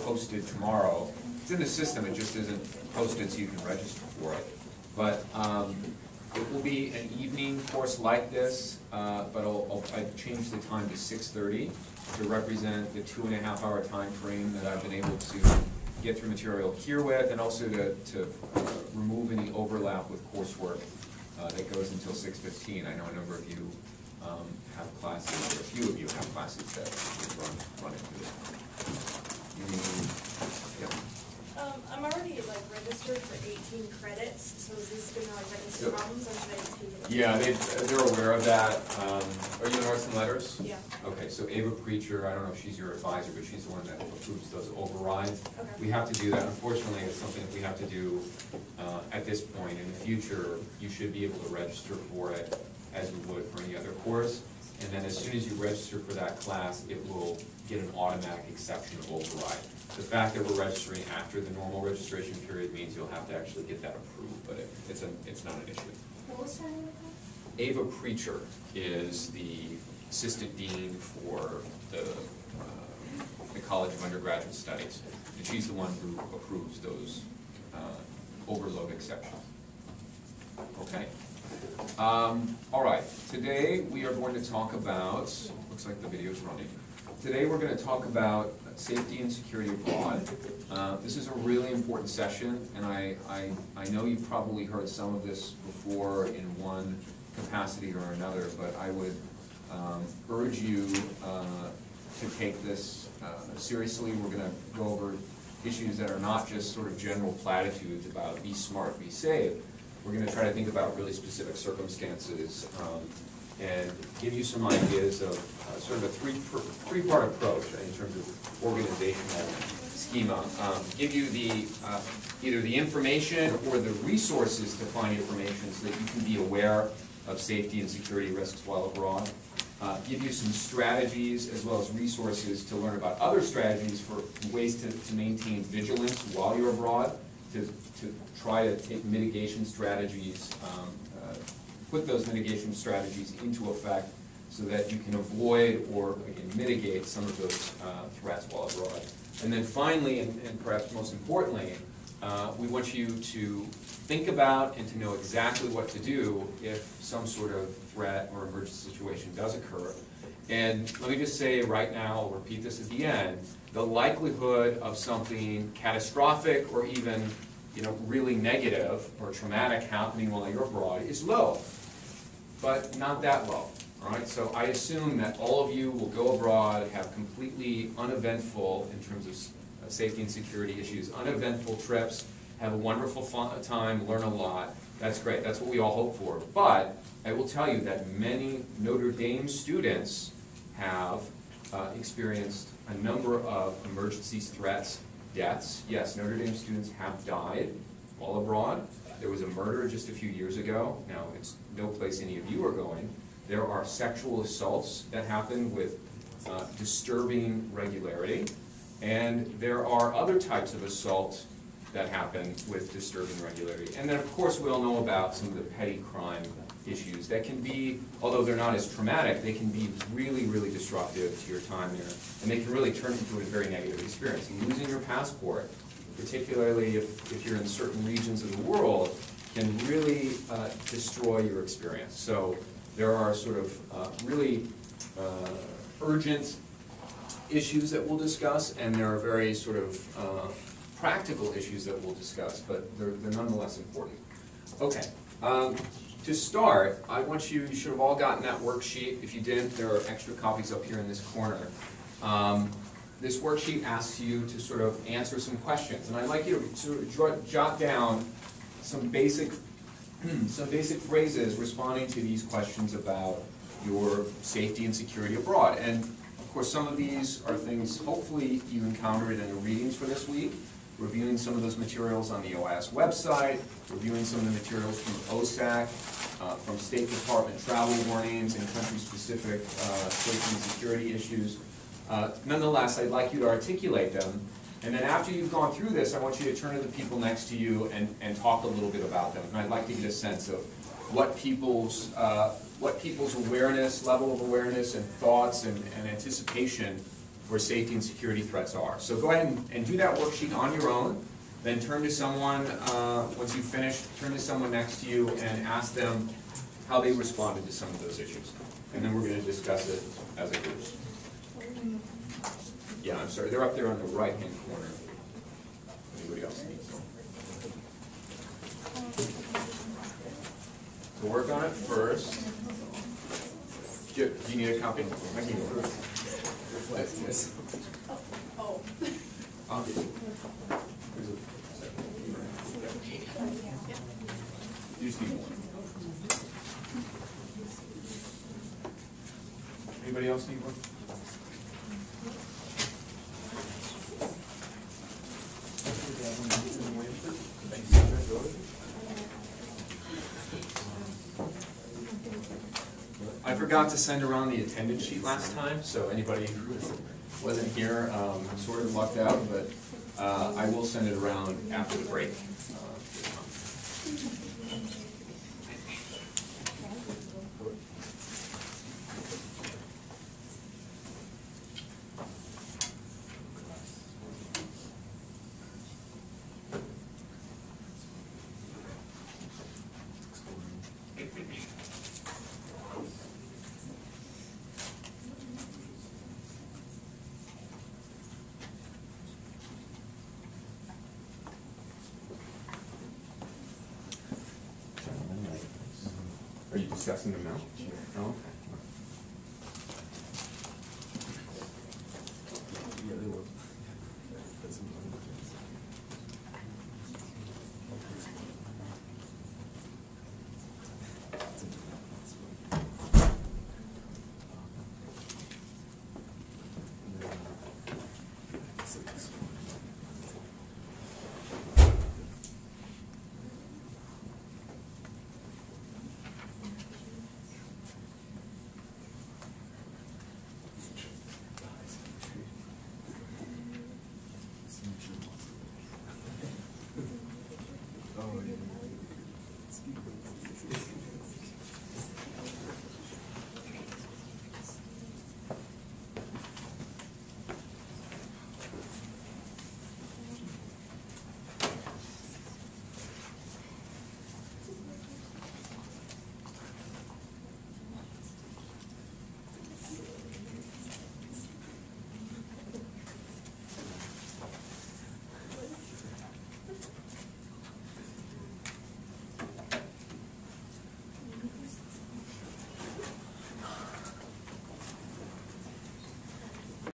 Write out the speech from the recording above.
posted tomorrow. It's in the system, it just isn't posted so you can register for it. But it will be an evening course like this, but I've changed the time to 6:30 to represent the 2.5-hour time frame that I've been able to get through material here with, and also to remove any overlap with coursework that goes until 6:15. I know a number of you have classes, or a few of you have classes that run into this. I'm already registered for 18 credits, so is this going to register problems, or should I take it? Yeah, they're aware of that. Are you in Arts and Letters? Yeah. Okay, so Ava Preacher, I don't know if she's your advisor, but she's the one that approves those overrides. Okay. We have to do that. Unfortunately, it's something that we have to do at this point. In the future, you should be able to register for it as you would for any other course. And then as soon as you register for that class, it will get an automatic exception of override. The fact that we're registering after the normal registration period means you'll have to actually get that approved, but it's not an issue. What was her name again? Ava Preacher is the assistant dean for the College of Undergraduate Studies, and she's the one who approves those overload exceptions. Okay. All right. Today we are going to talk about. Looks like the video's running. Today we're going to talk about safety and security abroad. This is a really important session, and I know you've probably heard some of this before in one capacity or another, but I would urge you to take this seriously. We're going to go over issues that are not just sort of general platitudes about be smart, be safe. We're going to try to think about really specific circumstances and give you some ideas of sort of a three-part approach in terms of organizational schema. Give you the either the information or the resources to find information so that you can be aware of safety and security risks while abroad. Give you some strategies as well as resources to learn about other strategies for ways to maintain vigilance while you're abroad, to try to take mitigation strategies, put those mitigation strategies into effect so that you can avoid or again, mitigate some of those threats while abroad. And then finally, and perhaps most importantly, we want you to think about and to know exactly what to do if some sort of threat or emergency situation does occur. And let me just say right now, I'll repeat this at the end, the likelihood of something catastrophic or even really negative or traumatic happening while you're abroad is low, but not that low. All right, so I assume that all of you will go abroad, have completely uneventful, in terms of safety and security issues, uneventful trips, have a wonderful time, learn a lot. That's great. That's what we all hope for. But I will tell you that many Notre Dame students have experienced a number of emergency threats, deaths. Yes, Notre Dame students have died while abroad. There was a murder just a few years ago. Now, it's no place any of you are going. There are sexual assaults that happen with disturbing regularity. And there are other types of assault that happen with disturbing regularity. And then, of course, we all know about some of the petty crime issues that can be, although they're not as traumatic, they can be really, really disruptive to your time there. And they can really turn into a very negative experience. Losing your passport, particularly if you're in certain regions of the world, can really destroy your experience. So there are sort of really urgent issues that we'll discuss, and there are very sort of practical issues that we'll discuss, but they're nonetheless important. Okay. To start, I want you should have all gotten that worksheet. If you didn't, there are extra copies up here in this corner. This worksheet asks you to sort of answer some questions, and I'd like you to sort of jot down some basic phrases responding to these questions about your safety and security abroad. And of course, some of these are things hopefully you encountered in the readings for this week, reviewing some of those materials on the OIS website, reviewing some of the materials from OSAC, from State Department travel warnings and country-specific safety and security issues. Nonetheless, I'd like you to articulate them. And then after you've gone through this, I want you to turn to the people next to you and talk a little bit about them. And I'd like to get a sense of what people's awareness, level of awareness and thoughts and anticipation where safety and security threats are. So go ahead and do that worksheet on your own, then turn to someone, once you've finished, turn to someone next to you and ask them how they responded to some of those issues. And then we're going to discuss it as a group. Yeah, I'm sorry, they're up there on the right-hand corner. Anybody else needs them? So work on it first. Do you need a copy? I can go first. Oh. I'll get you. You just need one. Anybody else need one? I forgot to send around the attendance sheet last time, so anybody who wasn't here sort of lucked out, but I will send it around after the break. Are you discussing them now? Oh, okay.